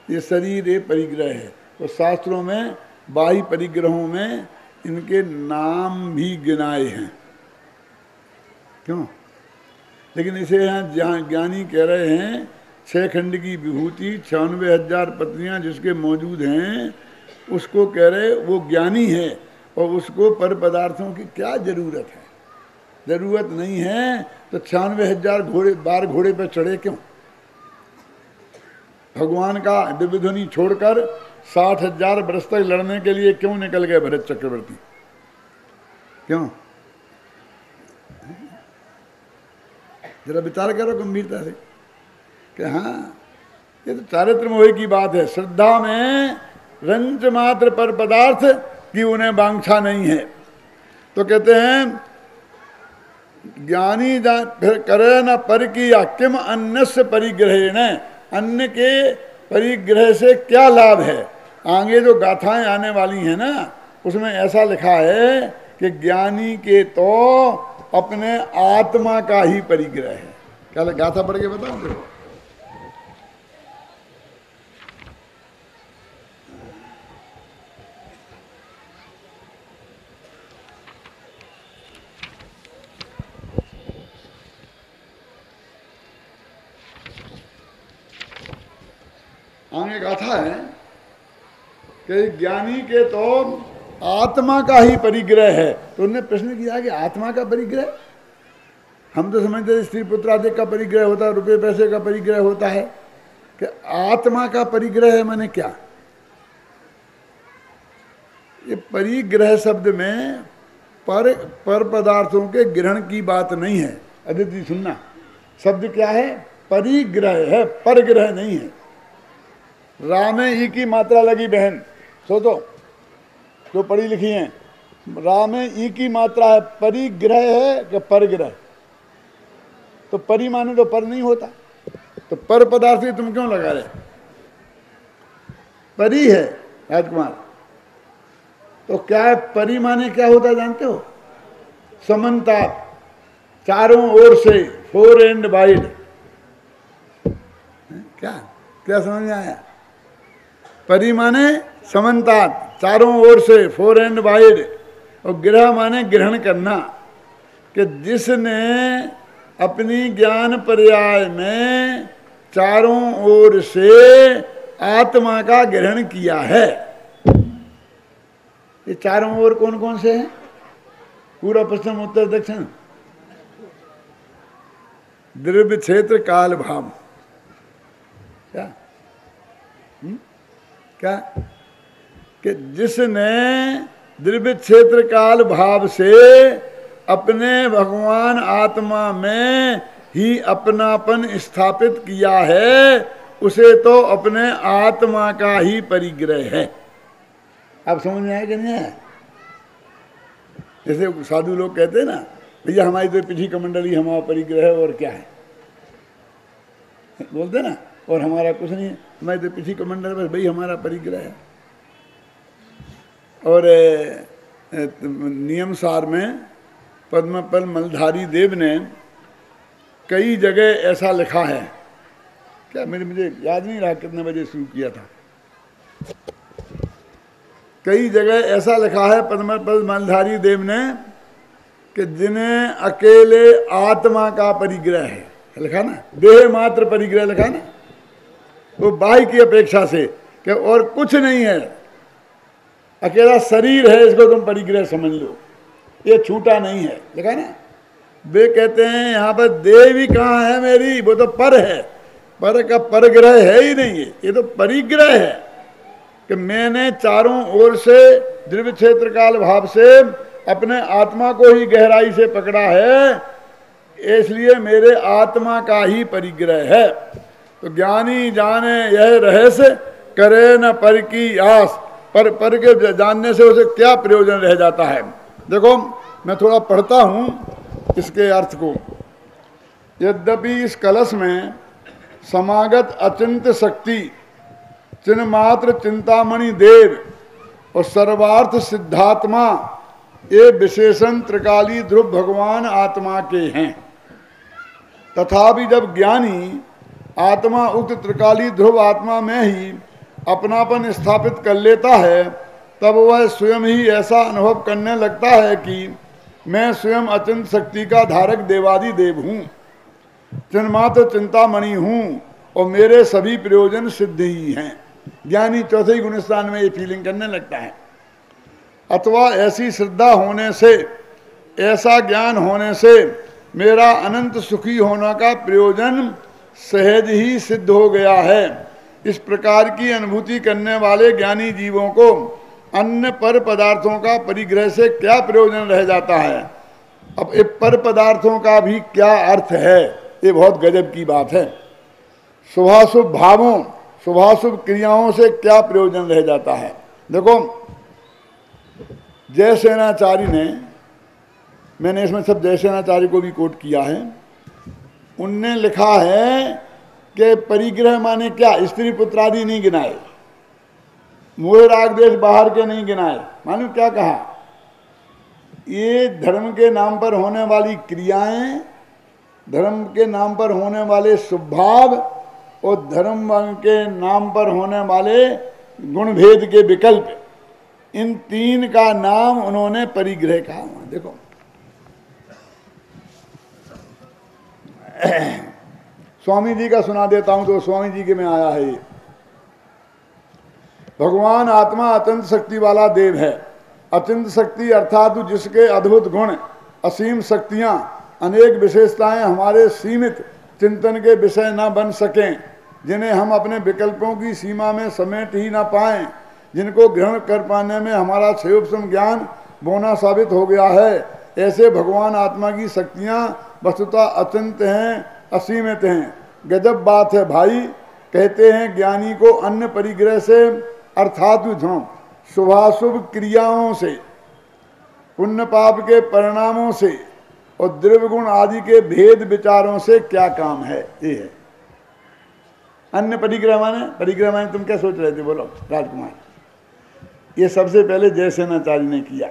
ये शरीर ये परिग्रह है। तो शास्त्रों में बाह्य परिग्रहों में इनके नाम भी गिनाए हैं। क्यों? लेकिन इसे यहाँ जहाँ ज्ञानी कह रहे हैं 6 खंड की विभूति 96,000 पत्नियां जिसके मौजूद हैं, उसको कह रहे वो ज्ञानी है, और उसको पर पदार्थों की क्या जरूरत है? जरूरत नहीं है तो 96,000 घोड़े पर चढ़े क्यों? भगवान का दिव्य ध्वनि छोड़कर 60,000 वर्ष तक लड़ने के लिए क्यों निकल गए भरत चक्रवर्ती? क्यों? जरा विचार करो गंभीरता से कि हाँ, ये तो चारित्र मोह की बात है। श्रद्धा में रंच मात्र पर पदार्थ की उन्हें वांछा नहीं है। तो कहते हैं ज्ञानी फिर करे न पर किया किम अन्यस्य परिग्रहेण, अन्य के परिग्रह से क्या लाभ है। आगे जो गाथाएं आने वाली हैं ना, उसमें ऐसा लिखा है कि ज्ञानी के तो अपने आत्मा का ही परिग्रह है। क्या गाथा पढ़ के बताओ देखो। आगे गाथा है कि ज्ञानी के तो आत्मा का ही परिग्रह है। तो उन्होंने प्रश्न किया कि आत्मा का परिग्रह, हम तो समझते स्त्री पुत्र आदि का परिग्रह होता है, रुपये पैसे का परिग्रह होता है, कि आत्मा का परिग्रह है माने क्या? ये परिग्रह शब्द में पर पदार्थों के ग्रहण की बात नहीं है। अदिति सुनना, शब्द क्या है? परिग्रह है, परग्रह नहीं है। रा में ई की मात्रा लगी बहन, सोचो जो पढ़ी लिखी हैं, रा में ई की मात्रा है, परिग्रह है कि परग्रह? तो परि माने तो पर नहीं होता, तो पर पदार्थ तुम क्यों लगा रहे? परि है राजकुमार। तो क्या है परि माने क्या होता है जानते हो? समन्ता, चारों ओर से, फोर एंड वाइड। क्या क्या समझ में आया? परि माने समन्ता, चारों ओर से, फोर एंड वाइड। और ग्रह माने ग्रहण करना, कि जिसने अपनी ज्ञान पर्याय में चारों ओर से आत्मा का ग्रहण किया है। ये चारों ओर कौन कौन से हैं? पूरा, पश्चिम, उत्तर, दक्षिण, द्रव्य, क्षेत्र, काल, भाव। क्या क्या? कि जिसने द्रव्य, क्षेत्र, काल, भाव से अपने भगवान आत्मा में ही अपनापन स्थापित किया है, उसे तो अपने आत्मा का ही परिग्रह है। अब समझ में आया कि नहीं है? जैसे साधु लोग कहते हैं ना, भैया हमारी तो पीठी कमंडली हमारा परिग्रह है, और क्या है बोलते ना, और हमारा कुछ नहीं है, हमारी तो पीठी कमंडल बस भाई हमारा परिग्रह है। और नियम सार में पद्मपल मलधारी देव ने कई जगह ऐसा लिखा है, क्या मुझे याद नहीं रहा कितने बजे शुरू किया था, कई जगह ऐसा लिखा है पद्मपल मलधारी देव ने कि जिन्हें अकेले आत्मा का परिग्रह है, लिखा ना, देह मात्र परिग्रह लिखा ना, वो बाह्य की अपेक्षा से कि और कुछ नहीं है, अकेला शरीर है, इसको तुम परिग्रह समझ लो, ये छूटा नहीं है, लिखा ना। वे कहते हैं यहाँ पर देह भी कहाँ है मेरी, वो तो पर है, पर का परग्रह है ही नहीं, ये तो परिग्रह है कि मैंने चारों ओर से द्रव्य क्षेत्र काल भाव से अपने आत्मा को ही गहराई से पकड़ा है, इसलिए मेरे आत्मा का ही परिग्रह है। तो ज्ञानी जाने यह रहस्य, करे न पर की आस, पर के जानने से उसे क्या प्रयोजन रह जाता है। देखो मैं थोड़ा पढ़ता हूँ इसके अर्थ को। यद्यपि इस कलश में समागत अचिंत शक्ति, चिन्ह मात्र चिंतामणि देव और सर्वार्थ सिद्धात्मा ये विशेषण त्रिकाली ध्रुव भगवान आत्मा के हैं, तथापि जब ज्ञानी आत्मा उक्त त्रिकाली ध्रुव आत्मा में ही अपनापन स्थापित कर लेता है, तब वह स्वयं ही ऐसा अनुभव करने लगता है कि मैं स्वयं अचिंत शक्ति का धारक देवादि देव हूँ, चिन्मात्र चिंतामणि हूँ और मेरे सभी प्रयोजन सिद्ध ही हैं। ज्ञानी चौथे गुण स्थान में ये फीलिंग करने लगता है। अथवा ऐसी श्रद्धा होने से, ऐसा ज्ञान होने से मेरा अनंत सुखी होने का प्रयोजन सहज ही सिद्ध हो गया है। इस प्रकार की अनुभूति करने वाले ज्ञानी जीवों को अन्य पर पदार्थों का परिग्रह से क्या प्रयोजन रह जाता है। अब ये पर पदार्थों का भी क्या अर्थ है, ये बहुत गजब की बात है। शुभाशुभ भावों, शुभाशुभ क्रियाओं से क्या प्रयोजन रह जाता है। देखो जयसेनाचार्य ने, मैंने इसमें सब जयसेनाचार्य को भी कोट किया है, उनने लिखा है कि परिग्रह माने क्या, स्त्री पुत्रादि नहीं गिनाए, मोह राग देश बाहर के नहीं गिनाए। मालूम क्या कहा, ये धर्म के नाम पर होने वाली क्रियाएं, धर्म के नाम पर होने वाले स्वभाव और धर्म के नाम पर होने वाले गुण भेद के विकल्प, इन तीन का नाम उन्होंने परिग्रह कहा। देखो स्वामी जी का सुना देता हूं, तो स्वामी जी के में आया है ये। भगवान आत्मा अत्यंत शक्ति वाला देव है। अत्यंत शक्ति अर्थात जिसके अद्भुत गुण, असीम शक्तियां, अनेक विशेषताएं हमारे सीमित चिंतन के विषय न बन सकें, जिन्हें हम अपने विकल्पों की सीमा में समेट ही ना पाएं, जिनको ग्रहण कर पाने में हमारा क्षयोपम ज्ञान बोना साबित हो गया है, ऐसे भगवान आत्मा की शक्तियां वस्तुतः अत्यंत हैं, असीमित हैं। गजब बात है भाई। कहते हैं ज्ञानी को अन्य परिग्रह से अर्थात शुभाशुभ क्रियाओं से, पुण्य पाप के परिणामों से और द्रव्य गुण आदि के भेद विचारों से क्या काम है। ये है अन्य परिग्रह माने। परिग्रह माने तुम क्या सोच रहे थे, बोलो राजकुमार। ये सबसे पहले जयसेनाचार्य ने किया,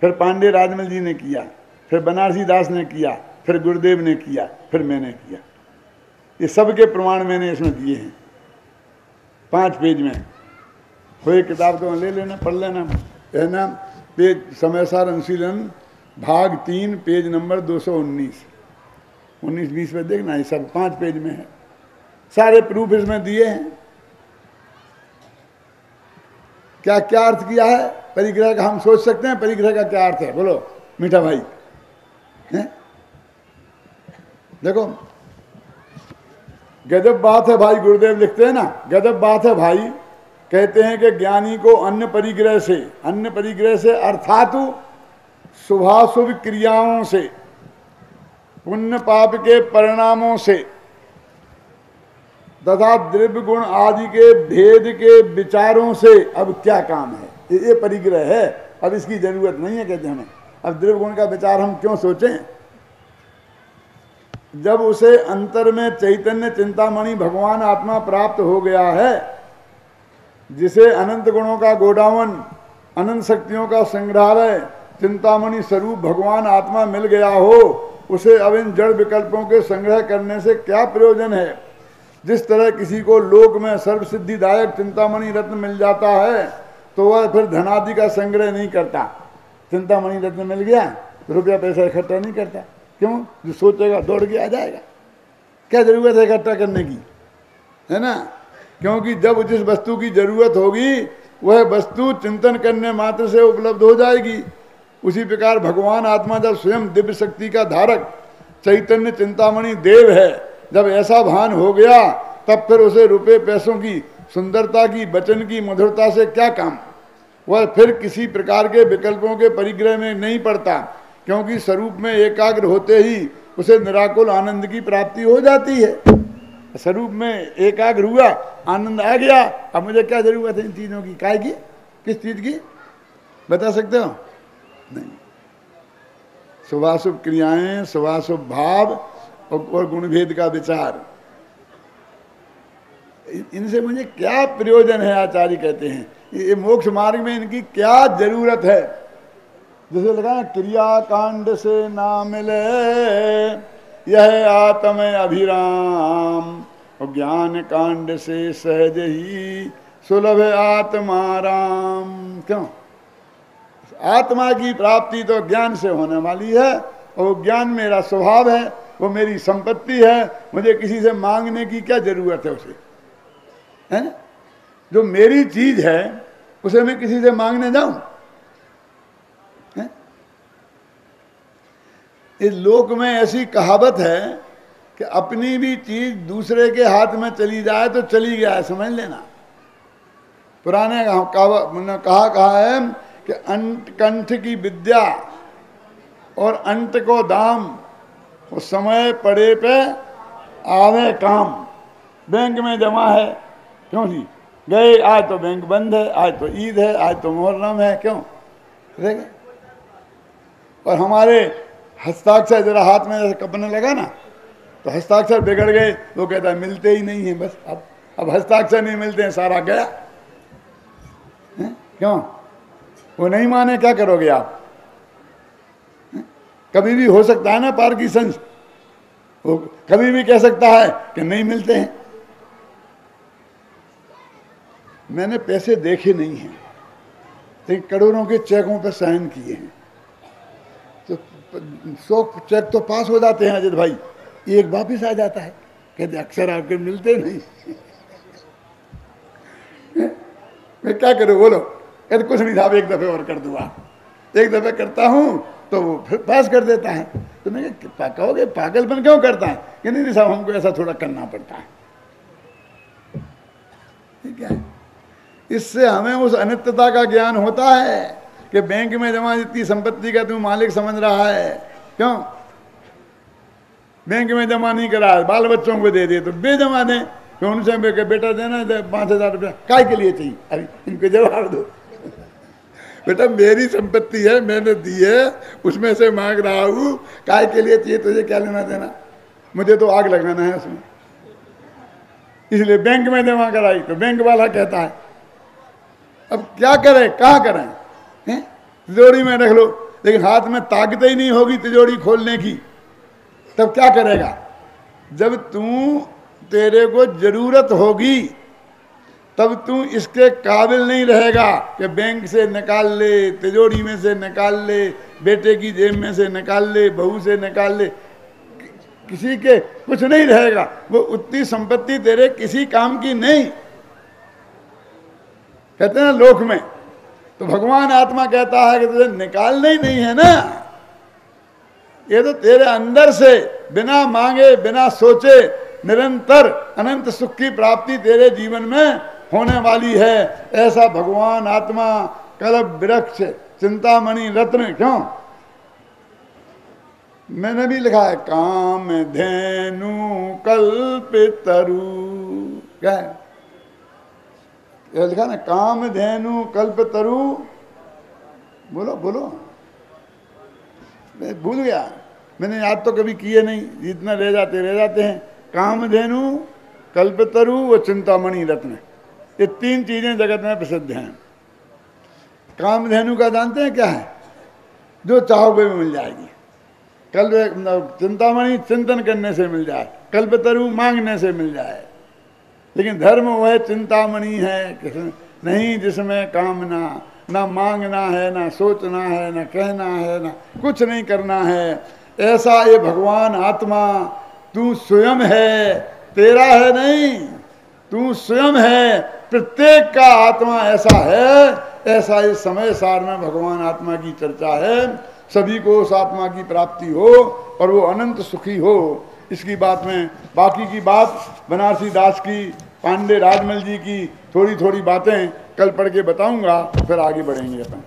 फिर पांडे राजमल जी ने किया, फिर बनारसी दास ने किया, फिर गुरुदेव ने किया, फिर मैंने किया। ये सबके प्रमाण मैंने इसमें दिए हैं 5 पेज में। कोई किताब तो ले लेना, पढ़ लेना, है ना। पेज समयसार अनुशीलन भाग 3 पेज नंबर 219, 19-20 में देखना, ये सब 5 पेज में है, सारे प्रूफ इसमें दिए हैं। क्या क्या अर्थ किया है परिग्रह का, हम सोच सकते हैं परिग्रह का क्या अर्थ है, बोलो मीठा भाई है? देखो गजब बात है भाई, गुरुदेव लिखते हैं ना, गजब बात है भाई। कहते हैं कि ज्ञानी को अन्य परिग्रह से अर्थात शुभाशुभ क्रियाओं से, पुण्य पाप के परिणामों से तथा द्रव्य गुण आदि के भेद के विचारों से अब क्या काम है? ये परिग्रह है, अब इसकी जरूरत नहीं है कहते हमें। अब द्रव्य गुण का विचार हम क्यों सोचें? जब उसे अंतर में चैतन्य चिंतामणि भगवान आत्मा प्राप्त हो गया है, जिसे अनंत गुणों का गोडाउन, अनंत शक्तियों का संग्रहालय, चिंतामणि स्वरूप भगवान आत्मा मिल गया हो, उसे अब इन जड़ विकल्पों के संग्रह करने से क्या प्रयोजन है? जिस तरह किसी को लोक में सर्वसिद्धिदायक चिंतामणि रत्न मिल जाता है तो वह फिर धनादि का संग्रह नहीं करता। चिंतामणि रत्न मिल गया, रुपया पैसा इकट्ठा नहीं करता। क्यों? जो सोचेगा दौड़ के आ जाएगा। क्या जरूरत है इकट्ठा करने की, है ना? क्योंकि जब जिस वस्तु की जरूरत होगी वह वस्तु चिंतन करने मात्र से उपलब्ध हो जाएगी। उसी प्रकार भगवान आत्मा जब स्वयं दिव्य शक्ति का धारक चैतन्य चिंतामणि देव है, जब ऐसा भान हो गया, तब फिर उसे रुपए पैसों की, सुंदरता की, वचन की मधुरता से क्या काम? वह फिर किसी प्रकार के विकल्पों के परिग्रह में नहीं पड़ता, क्योंकि स्वरूप में एकाग्र होते ही उसे निराकुल आनंद की प्राप्ति हो जाती है। स्वरूप में एकाग्र हुआ, आनंद आ गया, अब मुझे क्या जरूरत है इन चीजों की? काय की? किस चीज की? बता सकते हो? नहीं। शुभाशुभ क्रियाएं, शुभाशुभ भाव और गुणभेद का विचार, इनसे मुझे क्या प्रयोजन है? आचार्य कहते हैं ये मोक्ष मार्ग में इनकी क्या जरूरत है? जैसे लगा क्रिया कांड से ना मिले यह आत्म अभिराम, और ज्ञान कांड से सहज ही सुलभ आत्माराम। क्यों? आत्मा की प्राप्ति तो ज्ञान से होने वाली है, और ज्ञान मेरा स्वभाव है, वो मेरी संपत्ति है, मुझे किसी से मांगने की क्या जरूरत है उसे, है ना? जो मेरी चीज है उसे मैं किसी से मांगने जाऊं? इस लोक में ऐसी कहावत है कि अपनी भी चीज दूसरे के हाथ में चली जाए तो चली गया है, समझ लेना। पुराने कहा है कि अंत कंठ की विद्या और अंत को दाम, वो समय पड़े पे आवे काम। बैंक में जमा है, क्यों जी? गए, आज तो बैंक बंद है, आज तो ईद है, आज तो मुहर्रम है, क्यों? देखे? और हमारे हस्ताक्षर जरा हाथ में जैसे कपने लगा ना, तो हस्ताक्षर बिगड़ गए, वो कहता है मिलते ही नहीं है, बस अब हस्ताक्षर नहीं मिलते हैं, सारा गया। क्यों? वो नहीं माने, क्या करोगे आप? कभी भी हो सकता है ना पार्किंसंस, वो कभी भी कह सकता है कि नहीं मिलते हैं। मैंने पैसे देखे नहीं हैं, लेकिन करोड़ों के चेकों पर साइन किए हैं, तो 100 चेक तो पास हो जाते हैं अजित भाई, एक वापिस आ जाता है, कहते अक्सर आपके मिलते नहीं। मैं क्या करूं बोलो? कहते कुछ नहीं साहब, एक दफे और कर दूंगा। एक दफे करता हूं तो वो फिर पास कर देता है। तो मैं कहोगे पागलपन क्यों करता है? कि नहीं साहब हमको ऐसा थोड़ा करना पड़ता है। ठीक है, इससे हमें उस अनित्यता का ज्ञान होता है कि बैंक में जमा जितनी संपत्ति का तू मालिक समझ रहा है। क्यों? बैंक में जमा नहीं करा, बाल बच्चों को दे दे तो बेजमा दें, तो उनसे बेटा देना 5,000 रुपया काय के लिए चाहिए? अरे इनको जवाब दो। बेटा मेरी संपत्ति है, मैंने दी है, उसमें से मांग रहा हूं, काय के लिए चाहिए? तुझे क्या लेना देना? मुझे तो आग लगाना है उसमें, इसलिए बैंक में जमा कराई। तो बैंक वाला कहता है अब क्या करें, कहाँ करें? तिजोरी में रख लो, लेकिन हाथ में ताकत ही नहीं होगी तिजोरी खोलने की, तब क्या करेगा? जब तेरे को जरूरत होगी तब तू इसके काबिल नहीं रहेगा कि बैंक से निकाल ले, तिजोरी में से निकाल ले, बेटे की जेब में से निकाल ले, बहू से निकाल ले, किसी के कुछ नहीं रहेगा। वो उतनी संपत्ति तेरे किसी काम की नहीं, कहते हैं लोक में। तो भगवान आत्मा कहता है कि तुझे निकालना ही नहीं है ना, ये तो तेरे अंदर से बिना मांगे बिना सोचे निरंतर अनंत सुख की प्राप्ति तेरे जीवन में होने वाली है। ऐसा भगवान आत्मा कल्प वृक्ष चिंतामणि रत्न, क्यों मैंने भी लिखा है काम धेनु कल्पतरु, क्या है ये लिखा ना, काम धेनु कल्पतरु, बोलो बोलो, मैं भूल गया, मैंने याद तो कभी किए नहीं, जितना रह जाते हैं। कामधेनु, कल्पतरु व चिंतामणि रत्न, ये 3 चीजें जगत में प्रसिद्ध हैं। कामधेनु का जानते हैं क्या है? जो चाहोगे भी मिल जाएगी। चिंतामणि चिंतन करने से मिल जाए, कल्पतरु मांगने से मिल जाए। लेकिन धर्म वह चिंतामणि है नहीं जिसमें कामना, ना मांगना है, ना सोचना है, ना कहना है, ना कुछ नहीं करना है। ऐसा ये भगवान आत्मा तू स्वयं है, तेरा है नहीं, तू स्वयं है। प्रत्येक का आत्मा ऐसा है। ऐसा इस समय सार में भगवान आत्मा की चर्चा है। सभी को उस आत्मा की प्राप्ति हो और वो अनंत सुखी हो। इसकी बात में बाकी की बात बनारसी दास की, पांडे राजमल जी की थोड़ी थोड़ी बातें कल पढ़ के बताऊंगा, फिर आगे बढ़ेंगे अपन।